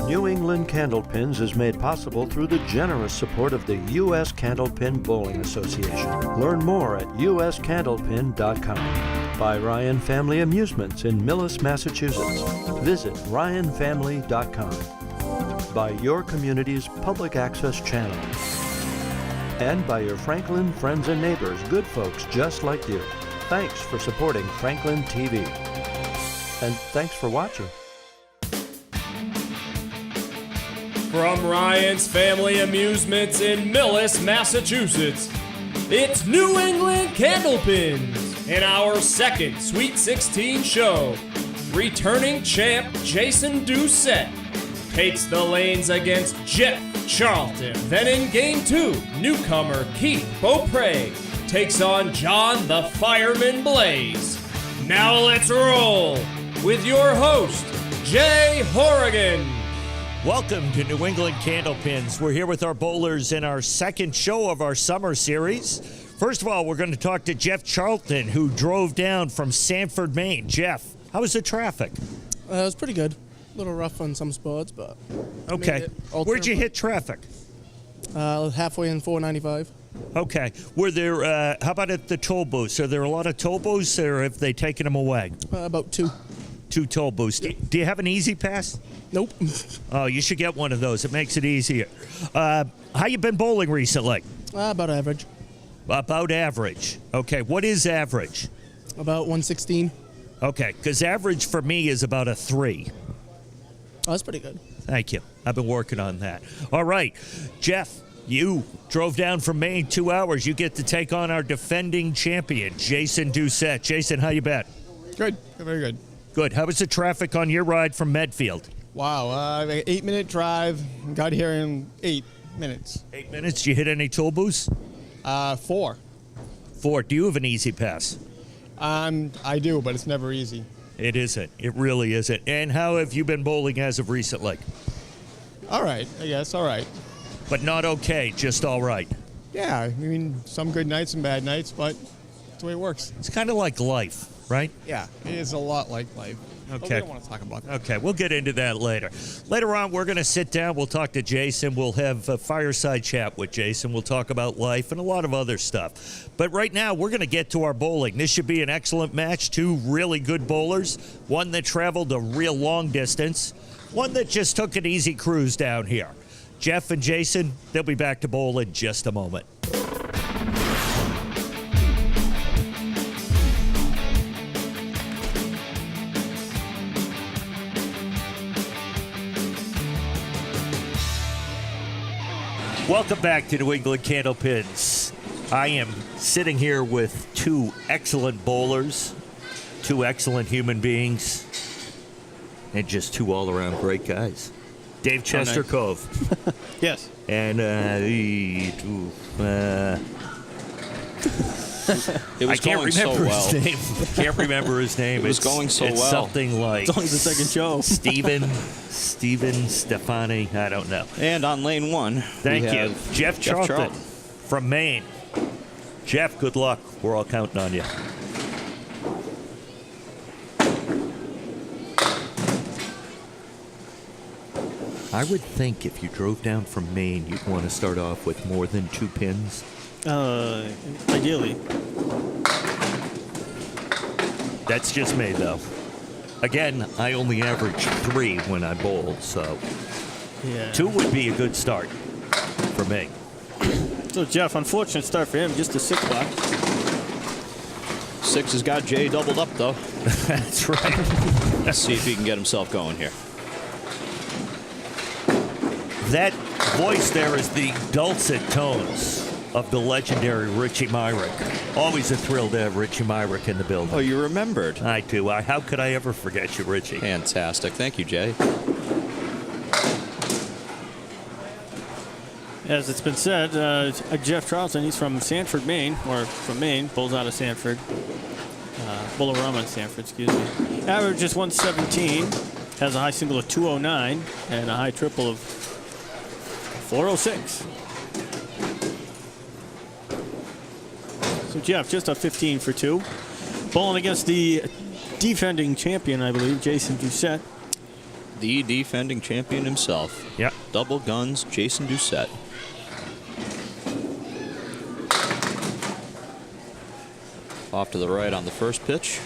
New England Candlepins is made possible through the generous support of the U.S. Candlepin Bowling Association. Learn more at uscandlepin.com. By Ryan Family Amusements in Millis, Massachusetts. Visit ryanfamily.com. By your community's public access channel. And by your Franklin friends and neighbors, good folks just like you. Thanks for supporting Franklin TV. And thanks for watching. From Ryan's Family Amusements in Millis, Massachusetts, it's New England Candlepins in our second Sweet 16 show. Returning champ Jason Doucet takes the lanes against Jeff Charlton. Then in Game 2, newcomer Keith Beaupre takes on John the Fireman Blais. Now let's roll with your host, Jay Horrigan. Welcome to New England Candlepins. We're here with our bowlers in our second show of our summer series. First of all, we're going to talk to Jeff Charlton, who drove down from Sanford, Maine. Jeff, how was the traffic? It was pretty good. A little rough on some spots, but... Okay. Where'd you hit traffic? Halfway in 495. Okay. Were there, how about at the toll booths? Are there a lot of toll booths, or have they taken them away? About two. 2 toll booths. Yep. Do you have an Easy Pass? Nope. Oh, you should get one of those. It makes it easier. How you been bowling recently? About average. About average. Okay. What is average? About 116. Okay, because average for me is about a 3. Oh, that's pretty good. Thank you. I've been working on that. All right, Jeff, you drove down from Maine 2 hours. You get to take on our defending champion, Jason Doucet. Jason, how you been? Good. Very good. Good. How was the traffic on your ride from Medfield? Wow. 8-minute drive. Got here in 8 minutes. 8 minutes. Did you hit any toll booths? 4. 4. Do you have an Easy Pass? I do, but it's never easy. It isn't. It really isn't. And how have you been bowling as of recently? All right. I guess. All right. But not okay, just all right. Yeah. I mean, some good nights and bad nights, but that's the way it works. It's kind of like life, right? Yeah. It is a lot like life. Okay. But we don't want to talk about that. Okay, we'll get into that later. Later on, we're going to sit down. We'll talk to Jason. We'll have a fireside chat with Jason. We'll talk about life and a lot of other stuff. But right now, we're going to get to our bowling. This should be an excellent match. 2 really good bowlers. One that traveled a real long distance. One that just took an easy cruise down here. Jeff and Jason, they'll be back to bowl in just a moment. Welcome back to New England Candlepins. I am sitting here with 2 excellent bowlers, 2 excellent human beings, and just 2 all-around great guys. Dave Chester Cove. Yes. And It was I can't going so remember well. his name. Can't remember his name. It was going so it's well. Something like It's only the second show. Steven Stefani. I don't know. And on lane 1, Thank you, Jeff Charlton from Maine. Jeff, good luck. We're all counting on you. I would think if you drove down from Maine, you'd want to start off with more than 2 pins. Ideally. That's just me, though. Again, I only average 3 when I bowl, so Yeah. 2 would be a good start for me. So, Jeff, unfortunate start for him, just a 6 block. 6 has got Jay doubled up, though. That's right. Let's see if he can get himself going here. That voice there is the dulcet tones of the legendary Richie Myrick. Always a thrill to have Richie Myrick in the building. Oh, you remembered. I do. How could I ever forget you, Richie? Fantastic. Thank you, Jay. As it's been said, Jeff Charlton, he's from Sanford, Maine, or from Maine, bowls out of Sanford. Bullarama in Sanford, excuse me. Average is 117, has a high single of 209, and a high triple of 406. So Jeff, just a 15 for 2. Bowling against the defending champion, I believe, Jason Doucet. The defending champion himself. Yep. Double guns, Jason Doucette. Off to the right on the first pitch.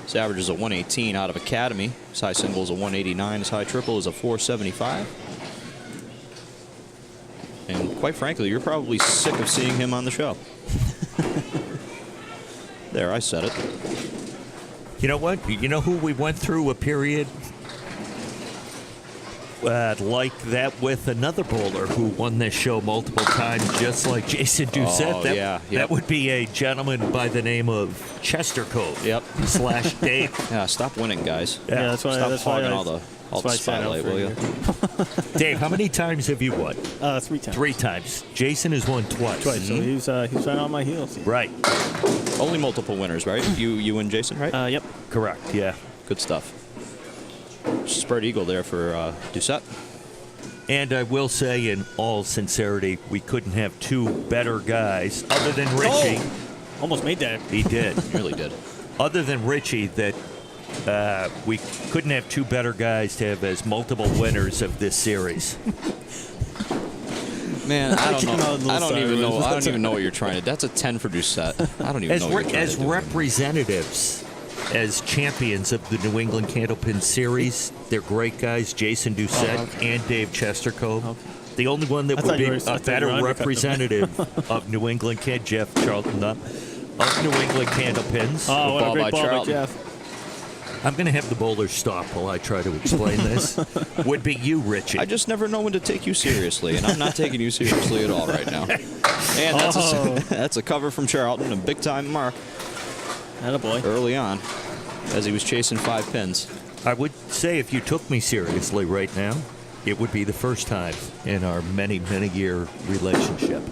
His average is a 118 out of Academy. His high single is a 189. His high triple is a 475. And quite frankly, you're probably sick of seeing him on the show. There, I said it. You know what? You know who we went through a period like that with another bowler who won this show multiple times, just like Jason Doucet. Oh, that, yeah. That would be a gentleman by the name of Chester Cove. Yep. / Dave. Yeah, stop winning, guys. Yeah, that's why. Stop That's why hogging all the spotlight, will you? Dave, how many times have you won? 3 times. 3 times. Jason has won twice. Twice. So he's right on my heels. Right. Only multiple winners, right? You and Jason, right? Yep. Correct. Yeah. Good stuff. Spread eagle there for Doucette. And I will say, in all sincerity, we couldn't have 2 better guys other than Richie. Oh! Almost made that. He did. Really did. Other than Richie, that we couldn't have 2 better guys to have as multiple winners of this series. Man, I don't Came out a little know. I don't sideways. even know what you're trying to. That's a 10 for Doucette. I don't even know what you're trying As to do. representatives, as champions of the New England Candlepin series, they're great guys, Jason Doucette and Dave Chestercove. Okay. The only one that I would thought be you were- I a thought you better were undercutting them. representative of New England Jeff Charlton of New England Candlepins. Oh, what a ball great by ball by Charlton. Jeff. I'm going to have the bowlers stop while I try to explain this. Would be you, Richie. I just never know when to take you seriously, and I'm not taking you seriously at all right now. And that's, that's a cover from Charlton, a big-time mark Attaboy. early on as he was chasing 5 pins. I would say if you took me seriously right now, it would be the first time in our many, many-year relationship.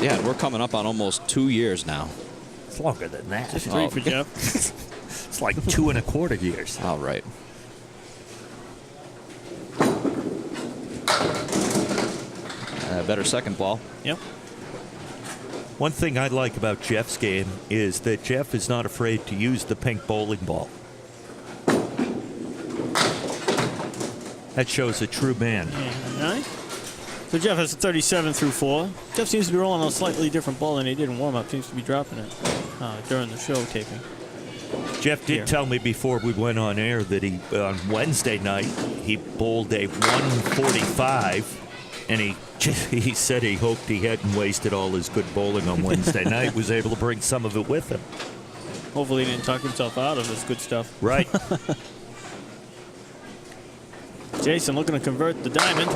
Yeah, and we're coming up on almost 2 years now. It's longer than that. 3 for Jeff. It's like 2 1/4 years. All right. Better second ball. Yep. One thing I like about Jeff's game is that Jeff is not afraid to use the pink bowling ball. That shows a true man. And 9. So Jeff has a 37 through 4. Jeff seems to be rolling on a slightly different ball than he did in warm-up. Seems to be dropping it during the show taping. Jeff did tell me before we went on air that he on Wednesday night he bowled a 145, and he said he hoped he hadn't wasted all his good bowling on Wednesday night. Was able to bring some of it with him. Hopefully he didn't talk himself out of this good stuff. Right. Jason looking to convert the diamond.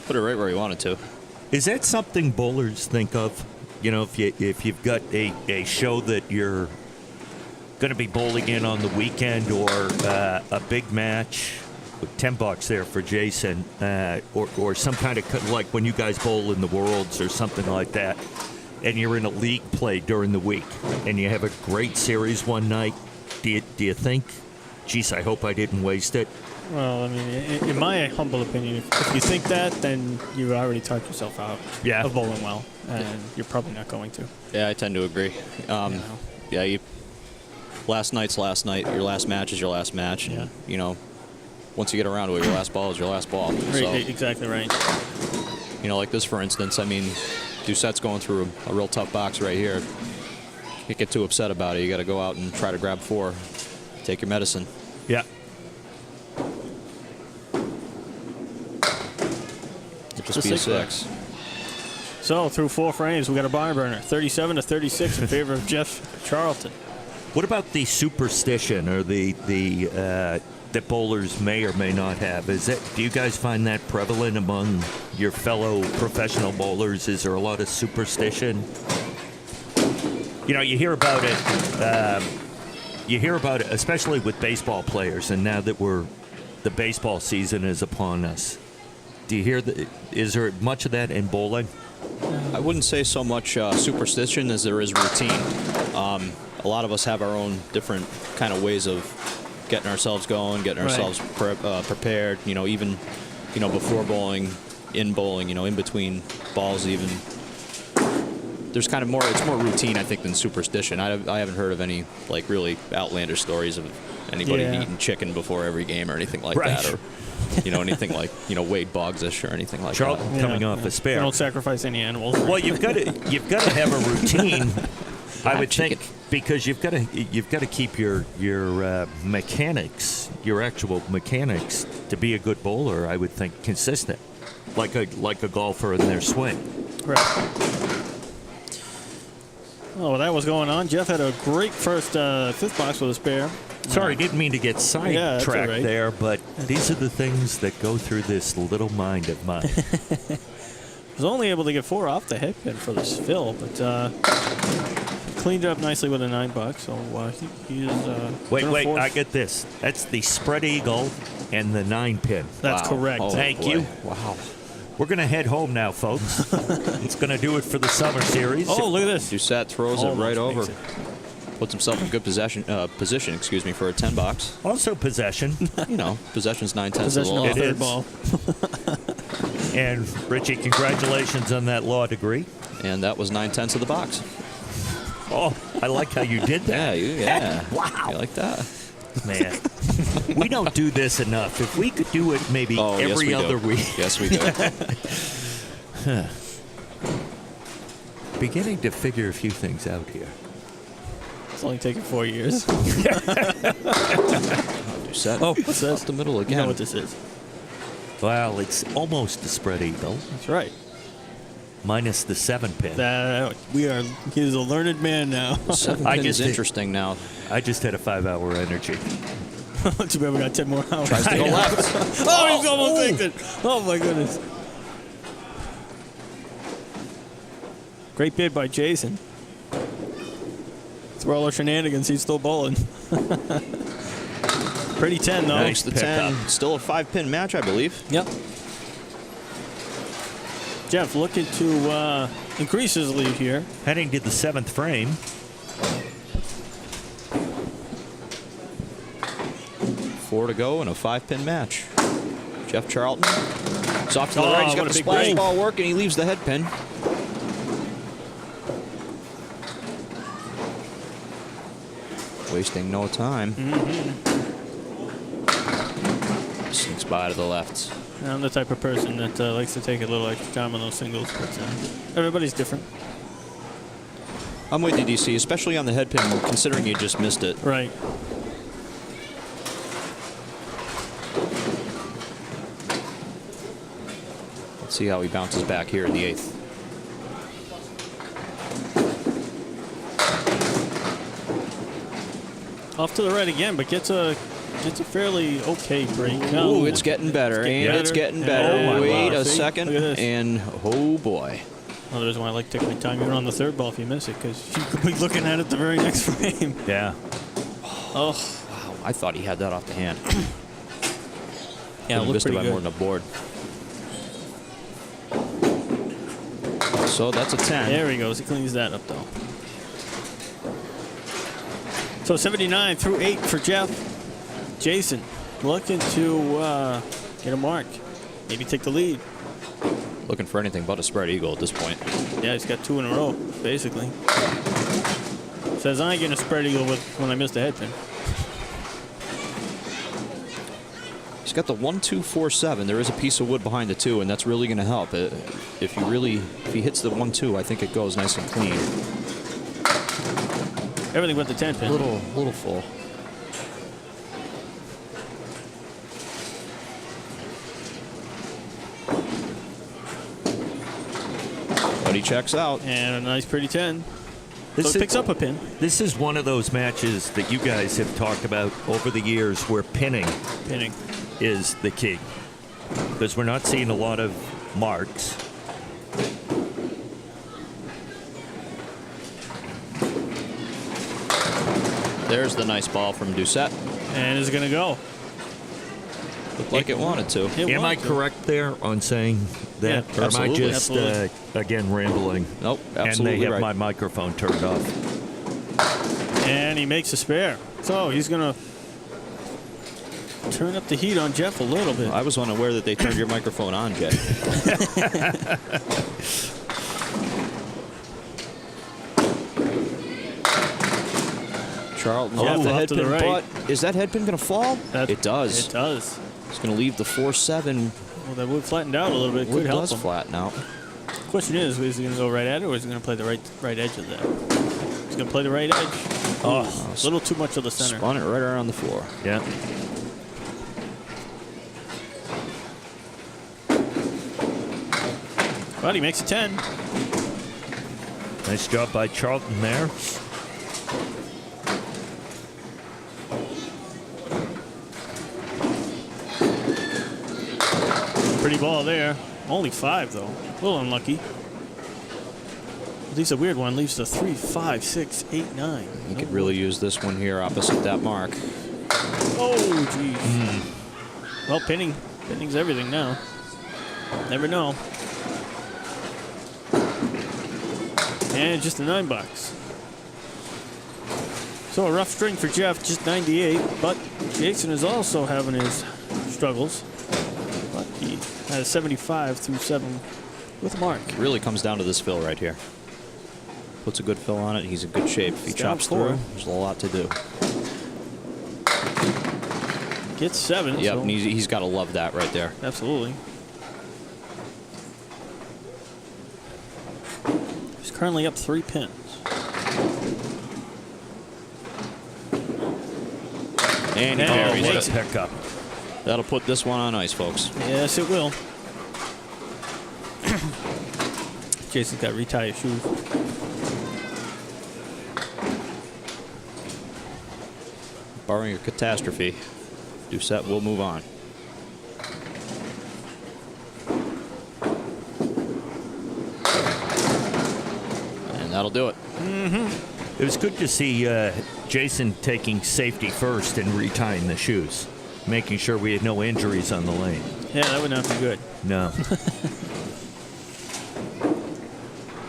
Put it right where he wanted to. Is that something bowlers think of? You know, if you've got a show that you're going to be bowling in on the weekend, or a big match with $10 there for Jason, or some kind of, like when you guys bowl in the Worlds or something like that, and you're in a league play during the week, and you have a great series one night, do you think, geez, I hope I didn't waste it? Well, I mean, in my humble opinion, if you think that, then you already talked yourself out of bowling well, and you're probably not going to. Yeah, I tend to agree. Yeah, last night's last night. Your last match is your last match. Yeah. You know, once you get around to it, your last ball is your last ball. So, Exactly right. you know, like this, for instance, I mean, Doucette's going through a real tough box right here. You get too upset about it. You got to go out and try to grab 4. Take your medicine. Yeah. Just be a 6. So through 4 frames, we got a barn burner, 37 to 36 in favor of Jeff Charlton. What about the superstition, or the that bowlers may or may not have? Do you guys find that prevalent among your fellow professional bowlers? Is there a lot of superstition? You know, you hear about it. You hear about it, especially with baseball players, and now that the baseball season is upon us. Do you hear is there much of that in bowling? I wouldn't say so much superstition as there is routine. A lot of us have our own different kind of ways of getting ourselves going, getting ourselves prepared. You know, even before bowling, in bowling, in between balls, even. There's kind of it's more routine, I think, than superstition. I haven't heard of any like really outlandish stories of anybody Yeah. eating chicken before every game or anything like Right. that, or anything like Wade Boggs-ish or anything like Charlton that. coming off We a spare. don't sacrifice any animals. Well, you've got to have a routine. I would chicken. think, because you've got to keep your mechanics, your actual mechanics, to be a good bowler. I would think consistent, like a golfer in their swing. Right. Oh, well, that was going on. Jeff had a great first fifth box with a spare. Sorry, didn't mean to get that's sidetracked all right. there, but these are the things that go through this little mind of mine. Was only able to get 4 off the head pin for this fill, but cleaned it up nicely with a $9. So he is. Wait, I get this. That's the spread eagle and the 9-pin. That's Wow. correct. Oh, Thank boy. you. Wow. We're going to head home now, folks. It's going to do it for the summer series. Oh, look at this. Doucette throws it Almost right over. makes it. Puts himself in good position, for a 10 box. Also possession. Possession's 9/10 of the Possession law. of It the third is. ball. And Richie, congratulations on that law degree. And that was 9/10 of the box. Oh, I like how you did that. Yeah. Wow. You like that? Man, we don't do this enough. If we could do it maybe Oh, yes, every we other do. week. Yes, we do. Beginning to figure a few things out here. It's only taken 4 years. Doucette. Oh, what's this? Up the middle You again. know what this is. Well, it's almost the spread eagle, That's right. minus the 7-pin. He is a learned man now. 7 I pin is just- interesting now. I just had a 5-hour energy. Too bad we got 10 more hours. Tries to go left. Oh, he's almost picked it. Oh, my goodness. Great bid by Jason. Through all our shenanigans, he's still bowling. Pretty 10, though. Nice. The Pick 10. up. Still a 5-pin match, I believe. Yep. Jeff looking to increase his lead here. Heading to the 7th frame. Four to go in a 5-pin match. Jeff Charlton. It's off to the Oh, right. He's got what the a big splash break. ball working. He leaves the head pin. Wasting no time. Sneaks by to the left. I'm the type of person that likes to take a little extra time on those singles, but everybody's different. I'm with you, DC, especially on the head pin, considering you just missed it. Right. Let's see how he bounces back here in the 8th. Off to the right again, but gets a fairly okay break. Ooh, it's getting better, it's getting better. Oh, my Wait God. a See? second, Look at this. and oh boy. Well, the reason why I like taking my time even on the third ball if you miss it, because you could be looking at it the very next frame. Yeah. Oh, Wow, I thought he had that off the hand. yeah, it looked Missed it pretty by good. more than a board. So that's a 10. There he goes. He cleans that up, though. So 79 through 8 for Jeff. Jason looking to get a mark. Maybe take the lead. Looking for anything but a spread eagle at this point. Yeah, he's got 2 in a row, basically. Says I ain't getting a spread eagle when I missed a head pin. He's got the 1-2-4-7. There is a piece of wood behind the 2, and that's really going to help. If he hits the 1-2, I think it goes nice and clean. Everything but the 10 pin. A little full. But he checks out. And a nice pretty 10. So This it picks up a pin. This is one of those matches that you guys have talked about over the years where pinning is the key. Because we're not seeing a lot of marks. There's the nice ball from Doucette. And is going to go. Looked like it wanted to. Am I correct there on saying that? Yeah, or am I absolutely. just, again, rambling? Nope, And absolutely they have right. my microphone turned off. And he makes a spare. So he's going to turn up the heat on Jeff a little bit. I was unaware that they turned your microphone on, Jay. Charlton. Jeff Oh, the off to the headpin, right. but is that headpin going to fall? It does. It does. It's going to leave the 4-7. Well, that wood flattened out a little bit. Wood Could help does him. flatten out. Question is he going to go right at it, or is he going to play the right edge of that? He's going to play the right edge. Oh, a little too much of the center. Spun it right around the floor. Yeah. But he makes a 10. Nice job by Charlton there. Pretty ball there. Only 5, though. A little unlucky. Leaves a weird one. Leaves the 3, 5, 6, 8, 9. You could really use this one here opposite that mark. Oh, geez. Well, pinning's everything now. Never know. And just a $9. So a rough string for Jeff, just 98. But Jason is also having his struggles. But he has 75 through 7 with Mark. It really comes down to this fill right here. Puts a good fill on it. He's in good shape. If he He's down chops 4. through, there's a lot to do. Gets 7. Yep, so and he's got to love that right there. absolutely. He's currently up 3 pins. And he Oh, carries What it. a pickup. That'll put this one on ice, folks. Yes, it will. Jason's got to retie his shoes. Barring a catastrophe, Doucette will move on. And that'll do it. It was good to see Jason taking safety first and retying the shoes, making sure we had no injuries on the lane. Yeah, that would not be good. No.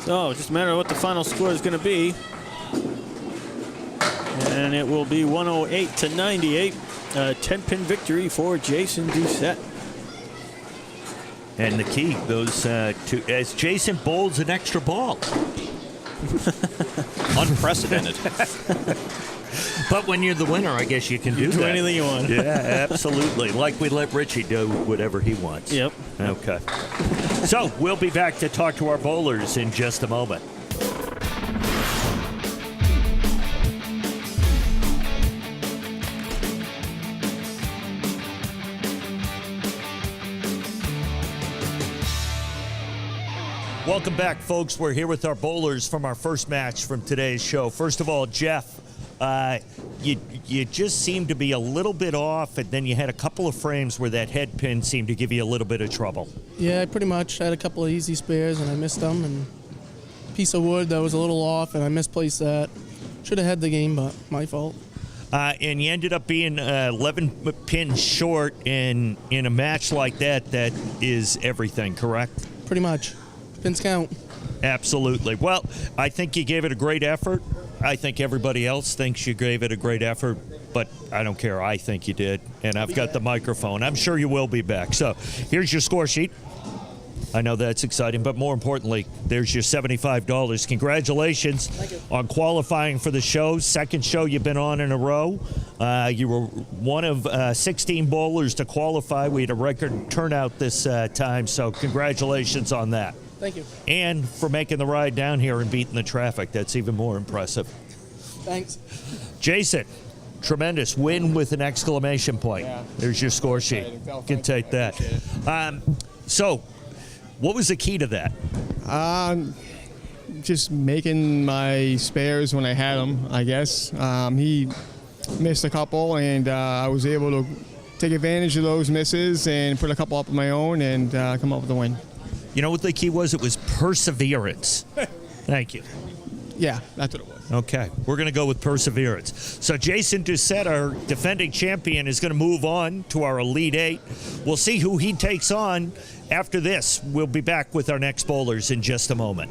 So, just a matter of what the final score is going to be. And it will be 108 to 98. A 10-pin victory for Jason Doucette. And the key goes to as Jason bowls an extra ball. Unprecedented. But when you're the winner, I guess you can do Do that. anything you want. Yeah, absolutely. Like we let Richie do whatever he wants. Yep. Okay. So we'll be back to talk to our bowlers in just a moment. Welcome back, folks. We're here with our bowlers from our first match from today's show. First of all, Jeff, you just seemed to be a little bit off, and then you had a couple of frames where that head pin seemed to give you a little bit of trouble. Yeah, I pretty much had a couple of easy spares and I missed them. And a piece of wood that was a little off and I misplaced that. Should have had the game, but my fault. And you ended up being 11 pins short in a match like that. That is everything, correct? Pretty much. Pins count. Absolutely. Well, I think you gave it a great effort. I think everybody else thinks you gave it a great effort, but I don't care. I think you did, and I've got the microphone. I'm sure you will be back. So here's your score sheet. I know that's exciting, but more importantly, there's your $75. Congratulations on qualifying for the show. Second show you've been on in a row. You were one of 16 bowlers to qualify. We had a record turnout this time, so congratulations on that. Thank you. And for making the ride down here and beating the traffic. That's even more impressive. Thanks. Jason, tremendous win with an exclamation point. Yeah. There's your score sheet. You can take that. So, what was the key to that? Just making my spares when I had them, I guess. He missed a couple, and I was able to take advantage of those misses and put a couple up of my own and come up with a win. You know what the key was? It was perseverance. Thank you. Yeah, that's what it was. Okay, we're going to go with perseverance. So Jason Doucette, our defending champion, is going to move on to our Elite Eight. We'll see who he takes on after this. We'll be back with our next bowlers in just a moment.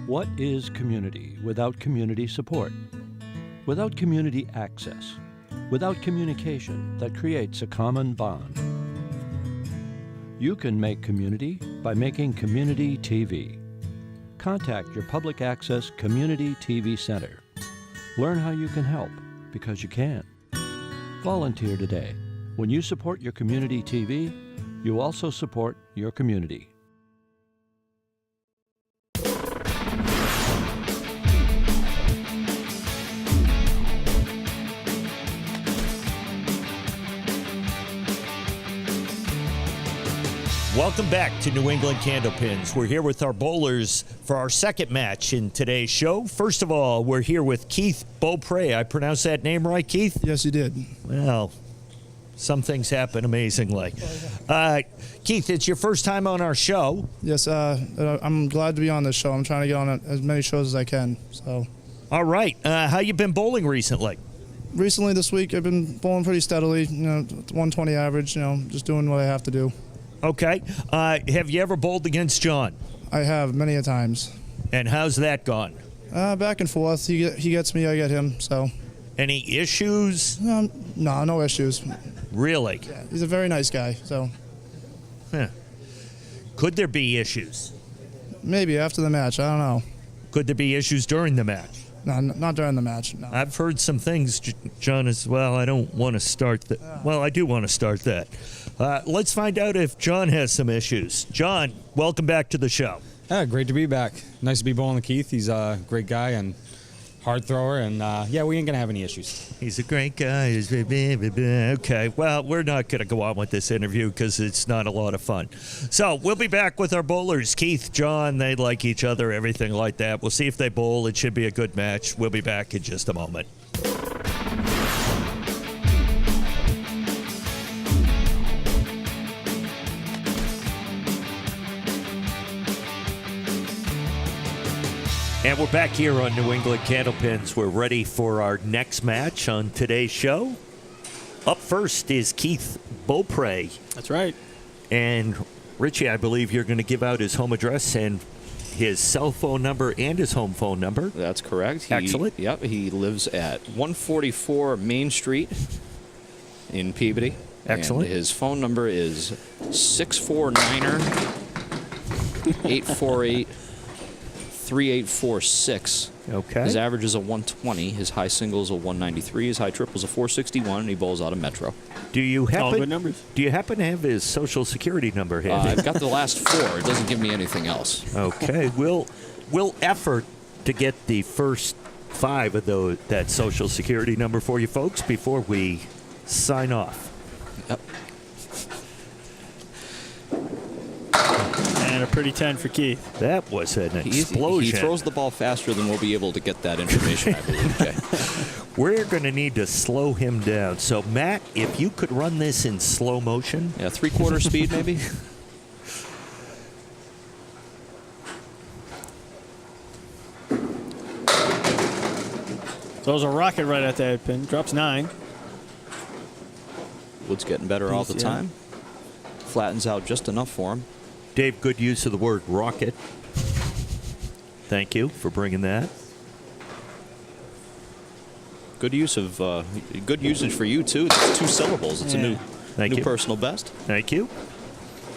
What is community without community support? without community access, without communication that creates a common bond. You can make community by making community TV. Contact your public access community TV center. Learn how you can help, because you can. Volunteer today. When you support your community TV, you also support your community. Welcome back to New England Candlepins. We're here with our bowlers for our second match in today's show. First of all, we're here with Keith Beaupre. I pronounced that name right, Keith? Yes, you did. Well, some things happen amazingly. Keith, it's your first time on our show. Yes, I'm glad to be on this show. I'm trying to get on as many shows as I can. So, all right. How you been bowling recently? Recently this week, I've been bowling pretty steadily, 120 average, just doing what I have to do. Okay. Have you ever bowled against John? I have, many a times. And how's that gone? Back and forth. He gets me, I get him, so. Any issues? No issues. Really? Yeah, he's a very nice guy, so. Huh. Could there be issues? Maybe after the match, I don't know. Could there be issues during the match? No, not during the match, no. I've heard some things, John, as well. I don't want to start that. Well, I do want to start that. Let's find out if John has some issues. John, welcome back to the show. Yeah, great to be back. Nice to be bowling with Keith. He's a great guy and hard thrower, and yeah, we ain't going to have any issues. He's a great guy. Okay, well, we're not going to go on with this interview because it's not a lot of fun. So we'll be back with our bowlers. Keith, John, they like each other, everything like that. We'll see if they bowl. It should be a good match. We'll be back in just a moment. And we're back here on New England Candlepins. We're ready for our next match on today's show. Up first is Keith Beaupre. That's right. And Richie, I believe you're going to give out his home address and his cell phone number and his home phone number. That's correct. Excellent. Yep, he lives at 144 Main Street in Peabody. Excellent. And his phone number is 649er 848 3846. Okay. His average is a 120. His high single is a 193. His high triple is a 461, and he bowls out of Metro. Do you All good happen? numbers. Do you happen to have his social security number handy? I've got the last four. It doesn't give me anything else. Okay. We'll effort to get the first five of that social security number for you folks before we sign off. Yep. And a pretty 10 for Keith. That was an explosion. He throws the ball faster than we'll be able to get that information, I believe, Jay. We're going to need to slow him down. So, Matt, if you could run this in slow motion. Yeah, 3/4 speed, maybe? Throws a rocket right at that pin. Drops 9. Wood's getting better all the Yeah. time. Flattens out just enough for him. Dave, good use of the word rocket. Thank you for bringing that. Good usage for you too. It's 2 syllables. It's a new Thank you. personal best. Thank you.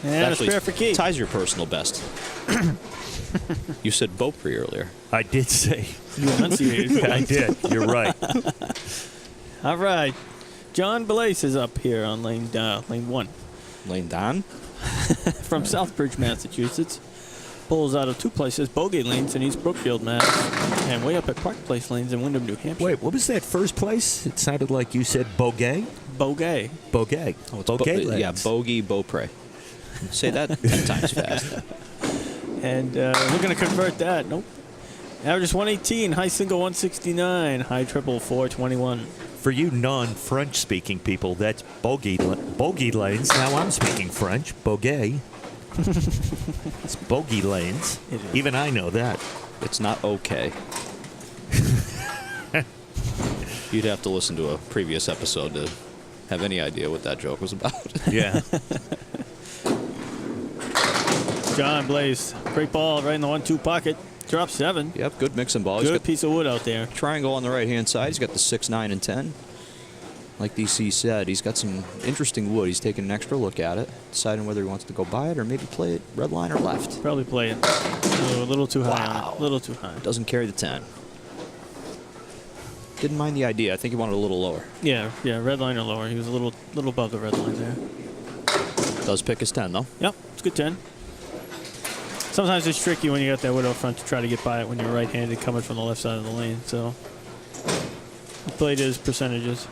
And Actually, a spare for Keith. ties your personal best. You said Beaupre earlier. I did say. You enunciated. I did. You're right. All right. John Blais is up here on lane 1. Lane Don. From Southbridge, Massachusetts. Bowls out of 2 places, Bogey Lanes in East Brookfield, Mass. And way up at Park Place Lanes in Windham, New Hampshire. Wait, what was that first place? It sounded like you said Bogey. Bogey. Bogey. Oh, it's Bogey. yeah, Bogey Beaupre. Say that 10 times fast. And we're going to convert that. Nope. Average is 118, high single 169, high triple 421. For you non-French speaking people, that's bogey lanes. Now I'm speaking French. Bogey. It's bogey lanes. Even I know that. It's not okay. You'd have to listen to a previous episode to have any idea what that joke was about. Yeah. John Blais, great ball right in the 1-2 pocket. Drop 7. Yep, good mixing ball. He's Good got piece of wood out there. triangle on the right-hand side. He's got the 6, 9, and 10. Like DC said, he's got some interesting wood. He's taking an extra look at it, deciding whether he wants to go by it or maybe play it red line or left. Probably play it. A little too high on it. A little too high. Doesn't carry the 10. Didn't mind the idea. I think he wanted a little lower. Yeah, red line or lower. He was a little above the red line there. Does pick his 10, though. Yep, it's a good 10. Sometimes it's tricky when you got that wood out front to try to get by it when you're right-handed coming from the left side of the lane. So he played his percentages.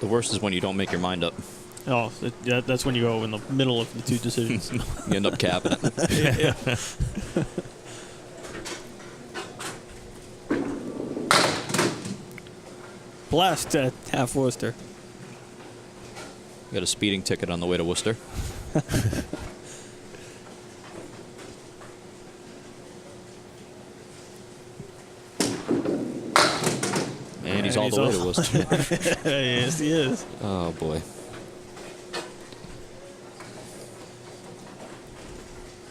The worst is when you don't make your mind up. Oh, that's when you go in the middle of the two decisions. You end up capping it. Yeah. Blast at half Worcester. Got a speeding ticket on the way to Worcester. And he's all the way to Worcester. Yes, he is. Oh, boy.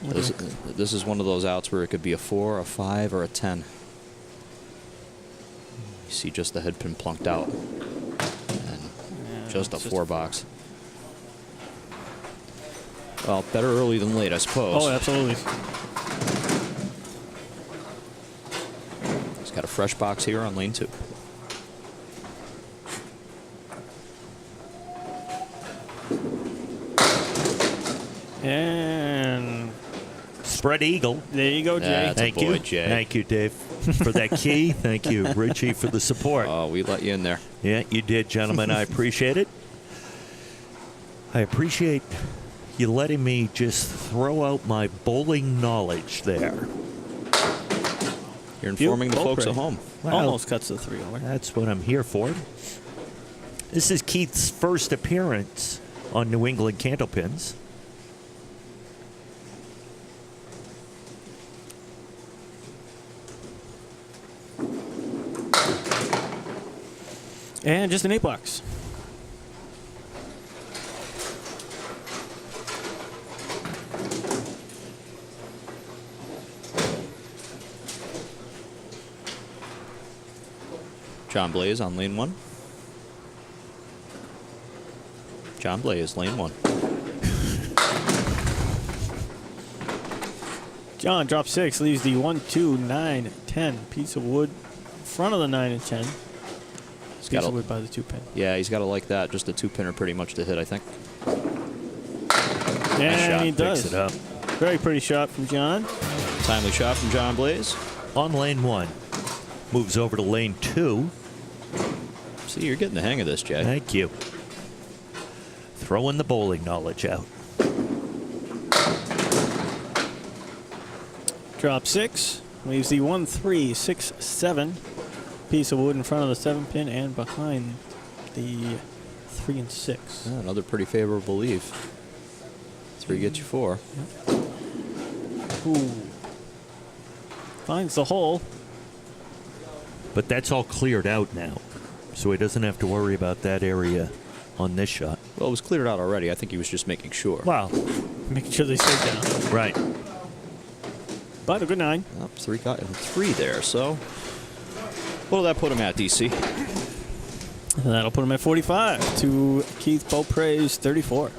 This is one of those outs where it could be a 4, a 5, or a 10. You see just the head pin plunked out. And just a 4 box. Well, better early than late, I suppose. Oh, absolutely. He's got a fresh box here on lane 2. And Spread eagle. there you go, Jay. That's Thank a boy, you. Jay. Thank you, Dave, for that key. Thank you, Richie, for the support. Oh, we let you in there. Yeah, you did, gentlemen. I appreciate it. I appreciate you letting me just throw out my bowling knowledge there. You're informing the folks Beaupre. at home. Well, Almost cuts the 3 over. That's what I'm here for. This is Keith's first appearance on New England Candlepins. And just an 8 box. John Blais on lane 1. John Blais, lane 1. John drops 6, leaves the 1, 2, 9, 10 piece of wood in front of the 9 and 10. He's Piece got of wood by the 2 pin. Yeah, he's got to like that. Just a 2-pinner pretty much to hit, I think. And Shot he does. picks it up. Very pretty shot from John. Timely shot from John Blais. On lane 1. Moves over to lane 2. See, you're getting the hang of this, Jay. Thank you. Throwing the bowling knowledge out. Drop 6, leaves the 1, 3, 6, 7 piece of wood in front of the 7 pin and behind the 3 and 6. Yeah, another pretty favorable leave. 3 gets you 4. Ooh. Finds the hole. But that's all cleared out now. So he doesn't have to worry about that area on this shot. Well, it was cleared out already. I think he was just making sure. Wow. Making sure they stay down. Right. But a good 9. Oh, 3 there, so what'll that put him at, DC? And that'll put him at 45 to Keith Beaupre's 34.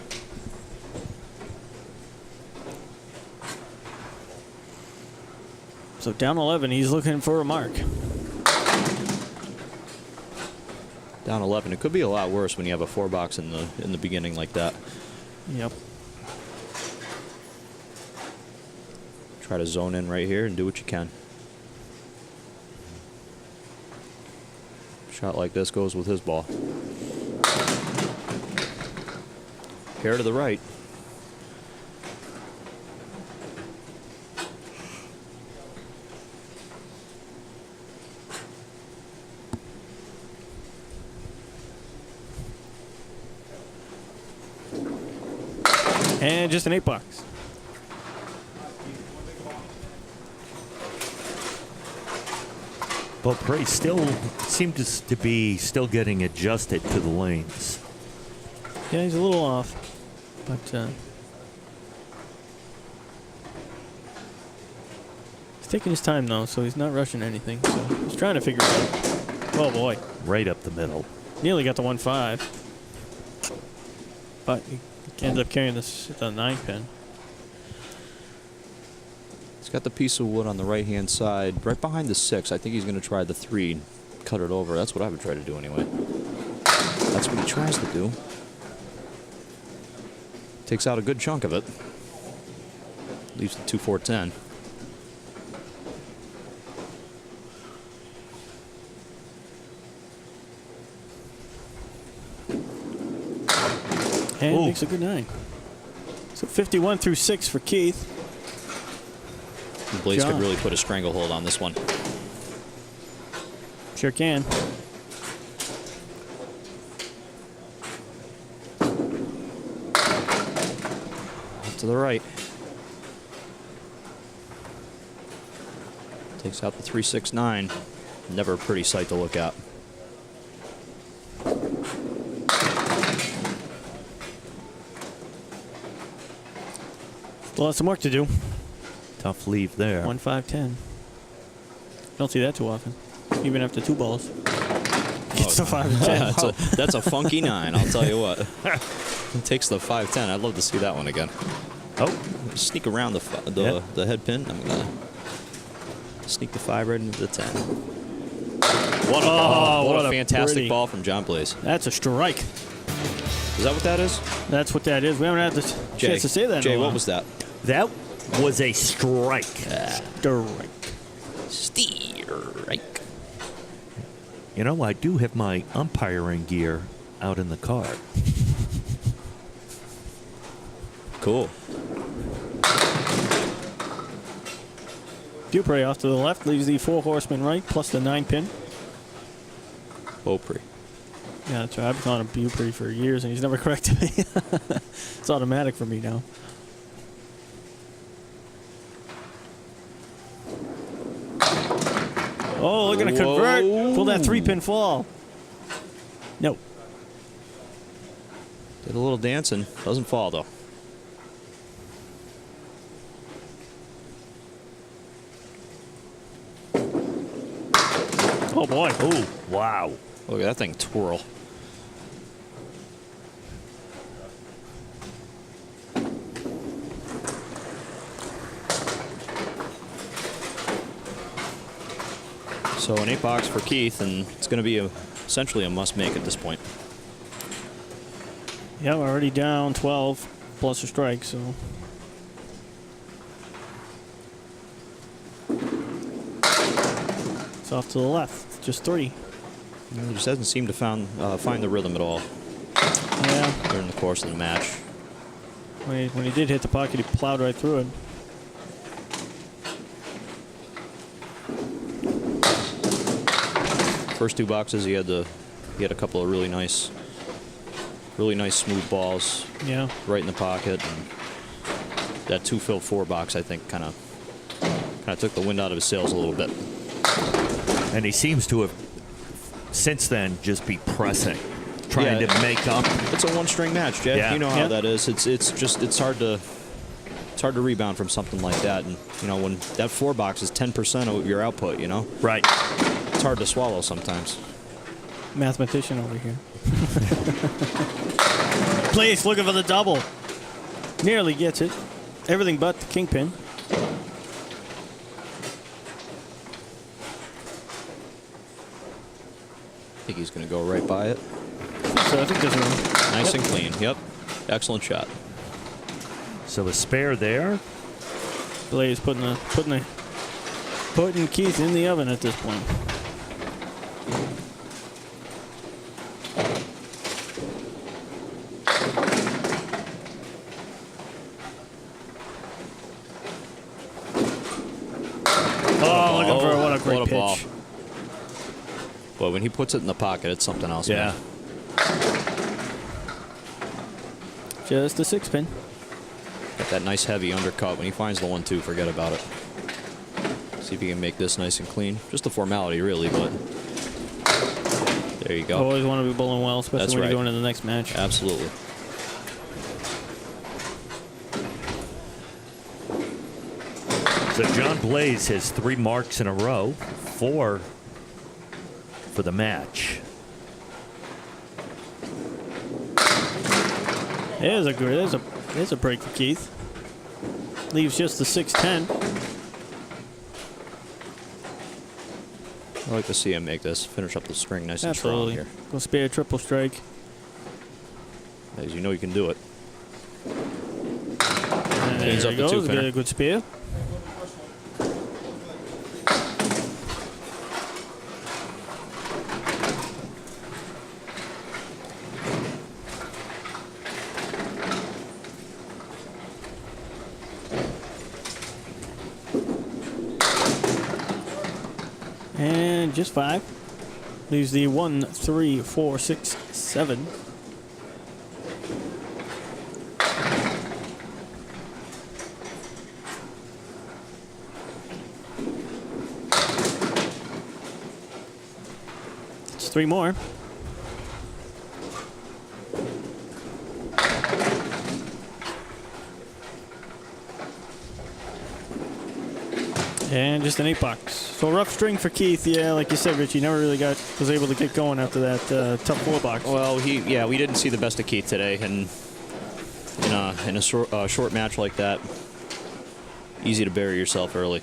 So down 11, he's looking for a mark. Down 11. It could be a lot worse when you have a 4 box in the beginning like that. Yep. Try to zone in right here and do what you can. Shot like this goes with his ball. Hair to the right. And just an 8 box. Beaupre still seems to be still getting adjusted to the lanes. Yeah, he's a little off. But taking his time, though, so he's not rushing anything. So he's trying to figure it out. Oh, boy. Right up the middle. Nearly got the 1-5. But he ended up carrying the 9 pin. He's got the piece of wood on the right-hand side, right behind the 6. I think he's going to try the 3 and cut it over. That's what I would try to do anyway. That's what he tries to do. Takes out a good chunk of it. Leaves the 2-4-10. And makes a good 9. So 51 through 6 for Keith. Blais could really put a stranglehold on this one. Sure can. Off to the right. Takes out the 3-6-9. Never a pretty sight to look at. Still has some work to do. Tough leave there. 1-5-10. Don't see that too often. Even after 2 balls. Gets the 5-10. That's a funky 9, I'll tell you what. It takes the 5-10. I'd love to see that one again. Oh. Sneak around the head pin. I'm going to sneak the 5 right into the 10. What a fantastic pretty ball from John Blais. That's a strike. Is that what that is? That's what that is. We haven't had the chance to say that. Jay, what was that? That was a strike. Strike. You know, I do have my umpiring gear out in the car. Cool. Beaupre off to the left, leaves the 4 horsemen right, plus the 9 pin. Beaupre. Yeah, that's right. I've been calling him Beaupre for years, and he's never corrected me. It's automatic for me now. Oh, looking to convert. Pull that 3-pin fall. No. Did a little dancing. Doesn't fall, though. Oh, boy. Oh, wow. Look at that thing twirl. So an 8-box for Keith, and it's going to be essentially a must-make at this point. Yeah, we're already down 12 plus a strike, so. It's off to the left, just 3. He just hasn't seemed to find the rhythm at all. Yeah. During the course of the match. When he did hit the pocket, he plowed right through it. First 2 boxes, he had a couple of really nice smooth balls. Yeah. Right in the pocket. And that 2-fill 4 box, I think, kind of took the wind out of his sails a little bit. And he seems to have, since then, just be pressing, trying to make up. It's a one-string match, Jay. Yeah. You know how that is. It's hard to rebound from something like that. And you know, when that 4 box is 10% of your output, you know. Right. It's hard to swallow sometimes. Mathematician over here. Blais looking for the double. Nearly gets it. Everything but the kingpin. I think he's going to go right by it. So I think there's room. Nice and clean. Yep. Excellent shot. So a spare there. Blais putting Keith in the oven at this point. Oh, looking for what a great pitch. Ball. Well, when he puts it in the pocket, it's something else. Yeah. Man. Just a 6-pin. Got that nice heavy undercut. When he finds the 1-2, forget about it. See if he can make this nice and clean. Just a formality, really, but there you go. Always want to be bowling well, especially when you're going to the next match. Absolutely. So John Blais has 3 marks in a row, 4 for the match. There's a break for Keith. Leaves just the 6-10. I like to see him make this, finish up the string nice and Absolutely. strong here. Go spare triple strike. As you know, you can do it. And Cleans there up he the goes. two-finner. Get a good spear. And just 5. Leaves the 1, 3, 4, 6, 7. It's 3 more. And just an 8 bucks. So a rough string for Keith. Yeah, like you said, Rich, he never really was able to get going after that tough 4 box. Well, we didn't see the best of Keith today, and in a short match like that, easy to bury yourself early.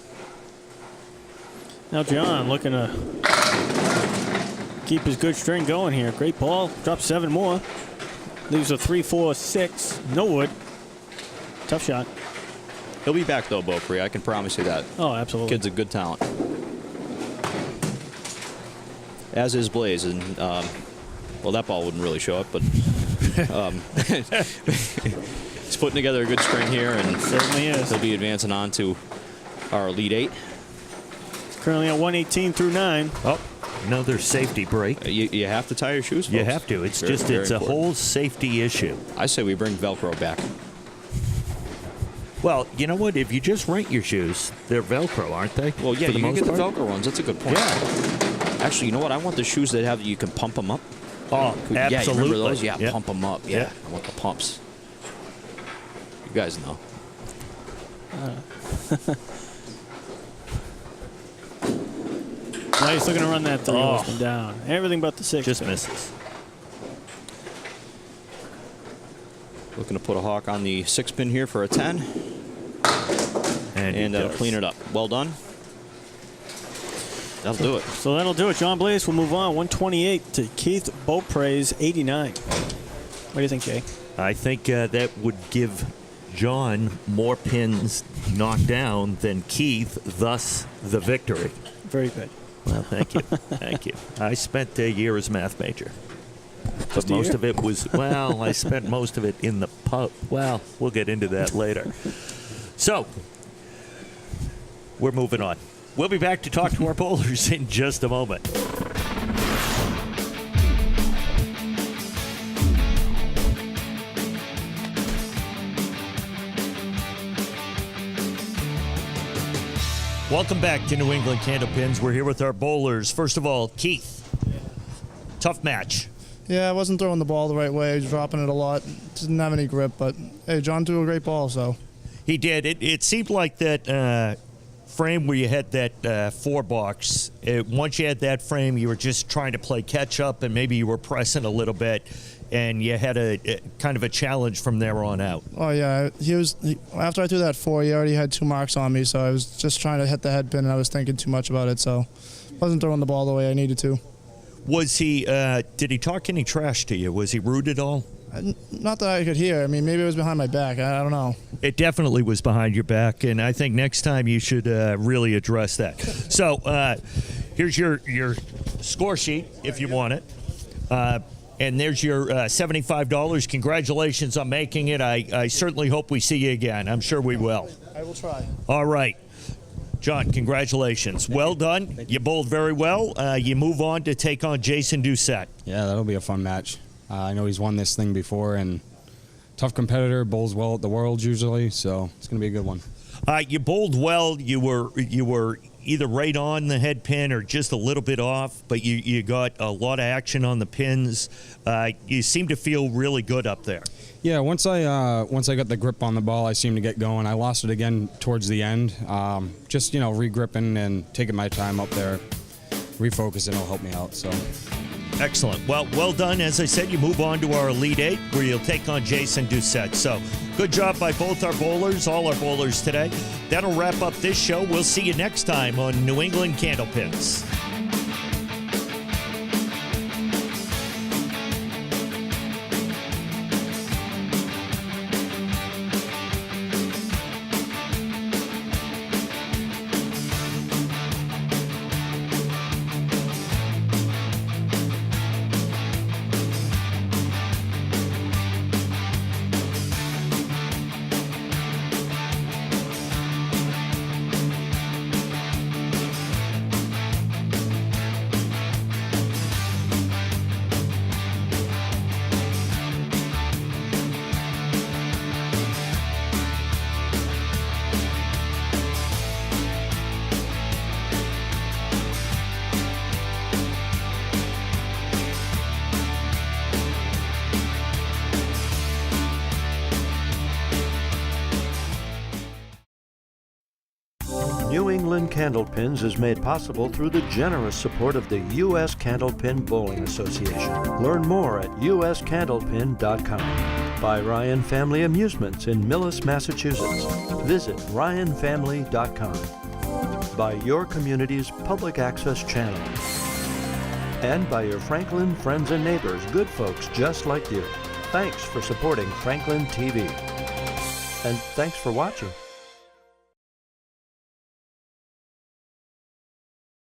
Now John looking to keep his good string going here. Great ball. Drops 7 more. Leaves a 3, 4, 6. No wood. Tough shot. He'll be back, though, Beaupre. I can promise you that. Oh, absolutely. Kid's a good talent. As is Blais. And, well, that ball wouldn't really show up, but he's putting together a good string here, and Certainly is. he'll be advancing on to our Elite 8. Currently at 118 through 9. Oh, another safety break. You have to tie your shoes, folks. You have to. It's Very, just, very it's a important. whole safety issue. I say we bring Velcro back. Well, you know what? If you just rent your shoes, they're Velcro, aren't they? Well, yeah, For the you can most get the part? Velcro ones. That's a good point. Yeah. Actually, you know what? I want the shoes that have you can pump them up. Oh, Yeah, you absolutely. remember those? Yeah, Yep. pump them up. Yeah, Yeah. I want the pumps. You guys know. Now he's looking to run that 3 Oh. up and down. Everything but the 6. Just misses. Looking to put a hawk on the 6-pin here for a 10. And he And that'll does. clean it up. Well done. That'll do it. So that'll do it. John Blais will move on. 128 to Keith Beaupre's 89. What do you think, Jay? I think that would give John more pins knocked down than Keith, thus the victory. Very good. Well, thank you. Thank you. I spent a year as a math major. But a most year? of it was, well, I spent most of it in the pub. Well, we'll get into that later. So, we're moving on. We'll be back to talk to our bowlers in just a moment. Welcome back to New England Candlepins. We're here with our bowlers. First of all, Keith, tough match. Yeah, I wasn't throwing the ball the right way. I was dropping it a lot. Didn't have any grip, but hey, John threw a great ball, so. He did. It seemed like that frame where you had that 4 box. Once you had that frame, you were just trying to play catch up, and maybe you were pressing a little bit, and you had a kind of a challenge from there on out. Oh yeah, after I threw that 4, he already had 2 marks on me, so I was just trying to hit the head pin, and I was thinking too much about it, so wasn't throwing the ball the way I needed to. Was he? Did he talk any trash to you? Was he rude at all? Not that I could hear. I mean, maybe it was behind my back. I don't know. It definitely was behind your back, and I think next time you should really address that. So here's your score sheet if you want it. And there's your $75. Congratulations on making it. I certainly hope we see you again. I'm sure we will. I will try. All right. John, congratulations. Well done. You bowled very well. You move on to take on Jason Doucette. Yeah, that'll be a fun match. I know he's won this thing before, and tough competitor, bowls well at the Worlds usually, so it's going to be a good one. You bowled well. You were either right on the head pin or just a little bit off, but you got a lot of action on the pins. You seem to feel really good up there. Yeah, once I got the grip on the ball, I seemed to get going. I lost it again towards the end. Just re-gripping and taking my time up there, refocusing will help me out. So. Excellent. Well done. As I said, you move on to our Elite Eight, where you'll take on Jason Doucette. So, good job by both our bowlers, all our bowlers today. That'll wrap up this show. We'll see you next time on New England Candlepins. New England Candlepins is made possible through the generous support of the U.S. Candlepin Bowling Association. Learn more at uscandlepin.com. By Ryan Family Amusements in Millis, Massachusetts. Visit ryanfamily.com. By your community's public access channel. And by your Franklin friends and neighbors, good folks just like you. Thanks for supporting Franklin TV. And thanks for watching.